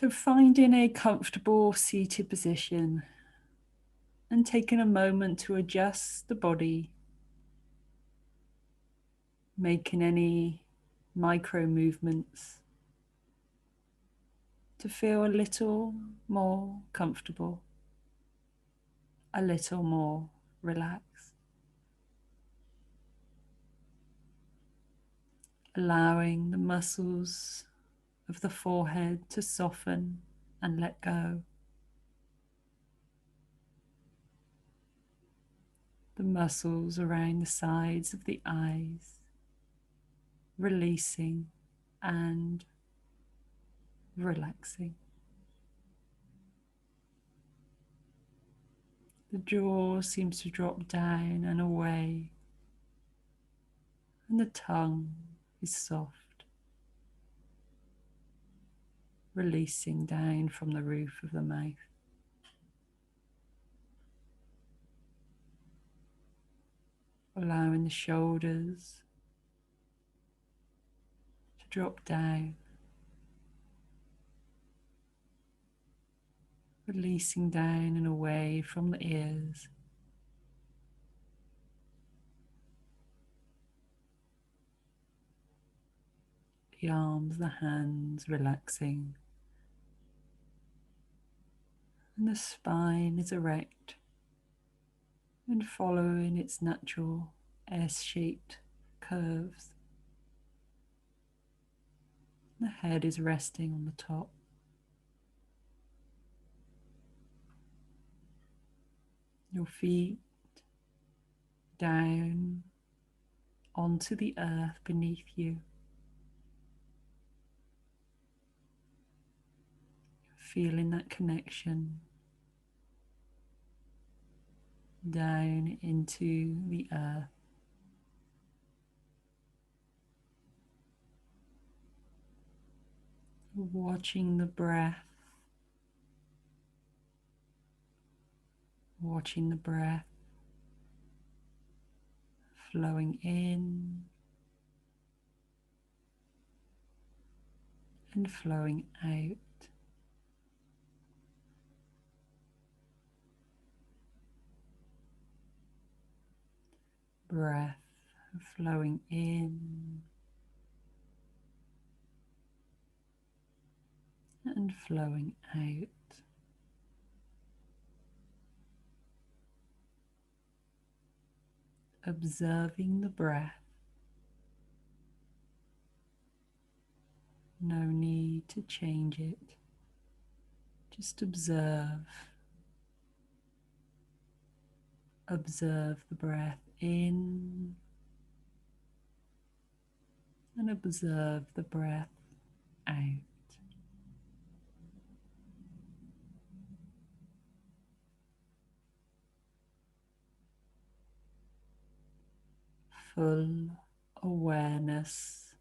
So finding a comfortable seated position and taking a moment to adjust the body, making any micro movements to feel a little more comfortable, a little more relaxed. Allowing the muscles of the forehead to soften and let go. The muscles around the sides of the eyes releasing and relaxing. The jaw seems to drop down and away, and the tongue is soft, releasing down from the roof of the mouth. Allowing the shoulders to drop down, releasing down and away from the ears. The arms, the hands relaxing, and the spine is erect and following its natural S-shaped curves. The head is resting on the top. Your feet down onto the earth beneath you. Feeling that connection down into the earth. Watching the breath. Watching the breath flowing in and flowing out. Breath flowing in and flowing out. Observing the breath. No need to change it. Just observe. Observe the breath in and observe the breath out. Full awareness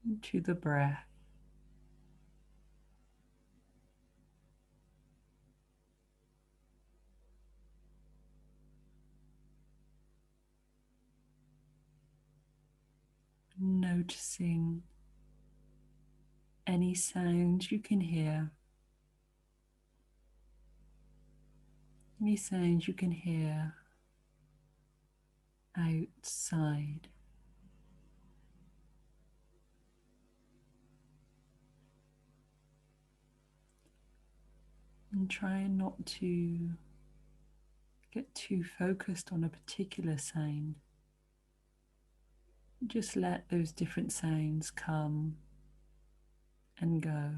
into the breath. Noticing any sounds you can hear. Any sounds you can hear outside. And try not to get too focused on a particular sound. Just let those different sounds come and go.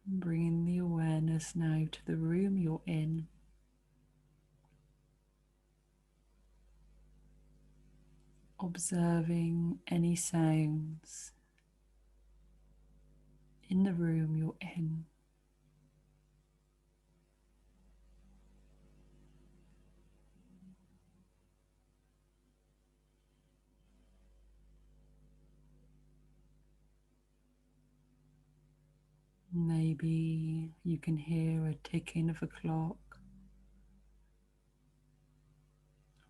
Bringing the awareness now to the room you're in. Observing any sounds in the room you're in. Maybe you can hear a ticking of a clock,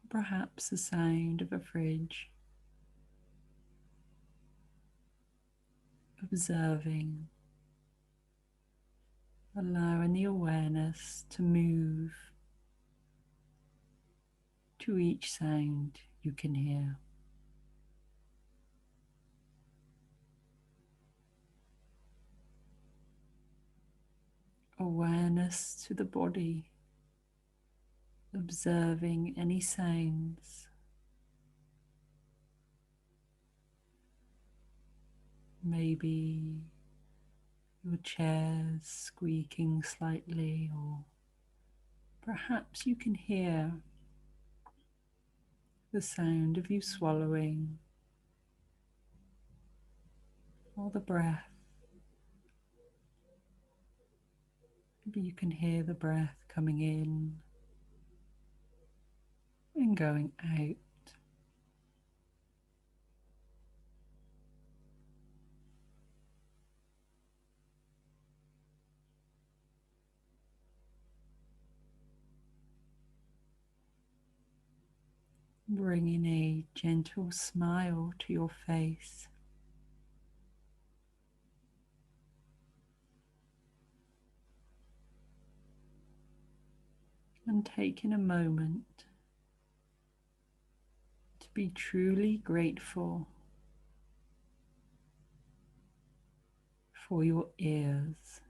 perhaps the sound of a fridge. Observing, allowing the awareness to move to each sound you can hear. Awareness to the body, observing any sounds. Maybe your chair's squeaking slightly, or perhaps you can hear the sound of you swallowing, or the breath. Maybe you can hear the breath coming in and going out. Bringing a gentle smile to your face. And taking a moment to be truly grateful for your ears.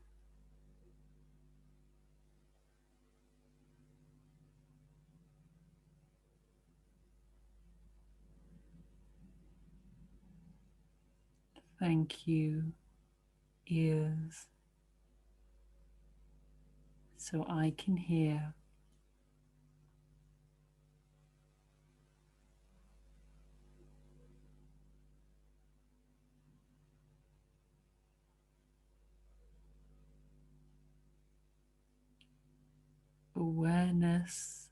Thank you, ears, so I can hear. Awareness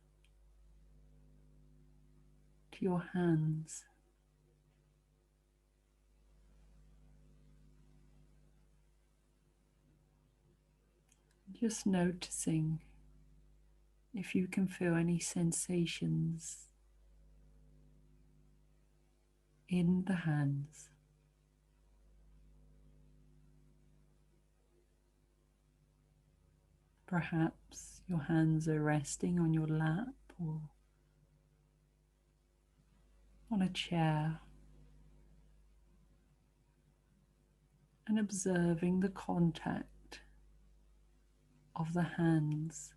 to your hands. Just noticing if you can feel any sensations in the hands. Perhaps your hands are resting on your lap or on a chair, and observing the contact of the hands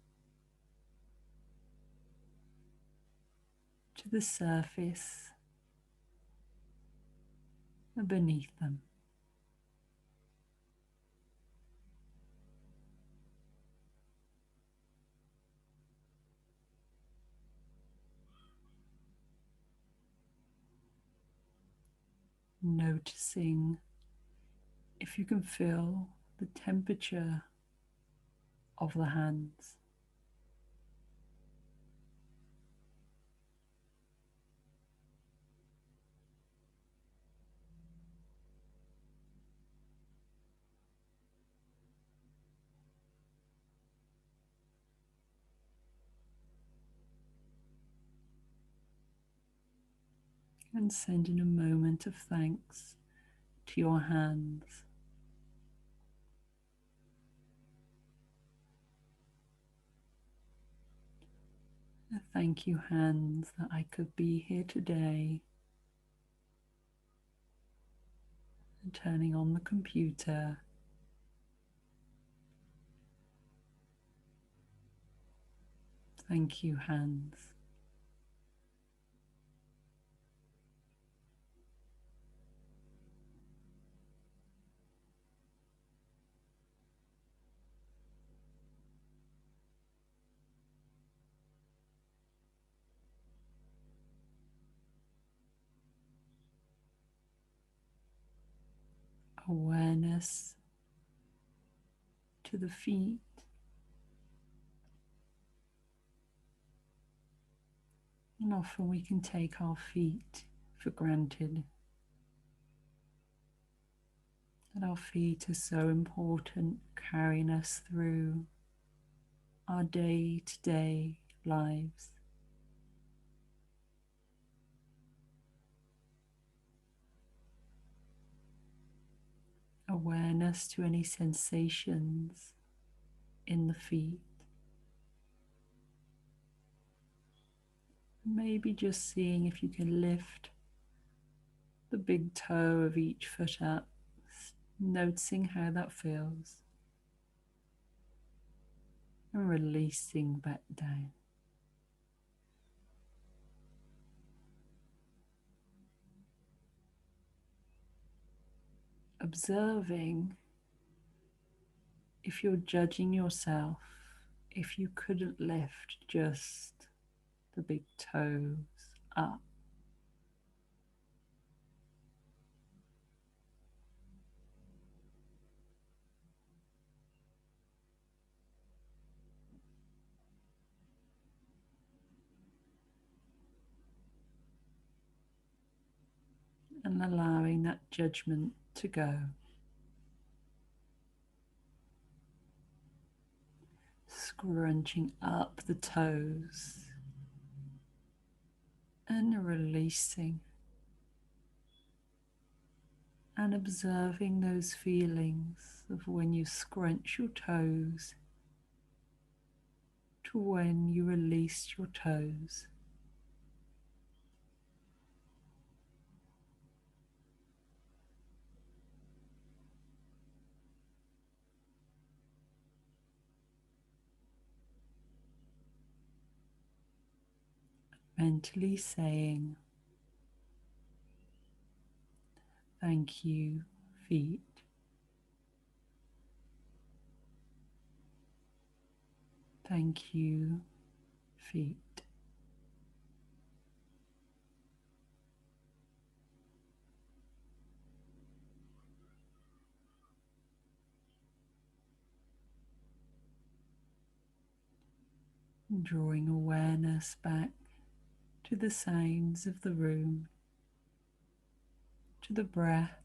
to the surface beneath them. Noticing if you can feel the temperature of the hands. And sending a moment of thanks to your hands. Thank you, hands, that I could be here today and turning on the computer. Thank you, hands. Awareness to the feet. And often we can take our feet for granted. that our feet are so important, carrying us through our day-to-day lives. Awareness to any sensations in the feet. Maybe just seeing if you can lift the big toe of each foot up, noticing how that feels, and releasing back down. Observing if you're judging yourself, if you couldn't lift just the big toes up. And allowing that judgment to go. Scrunching up the toes and releasing, and observing those feelings of when you scrunch your toes to when you release your toes. Mentally saying, thank you, feet. Thank you, feet. Drawing awareness back to the sounds of the room, to the breath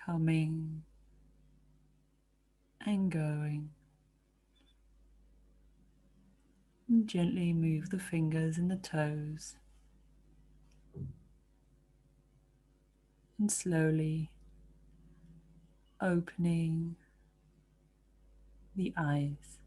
coming and going. And gently move the fingers and the toes, and slowly opening the eyes.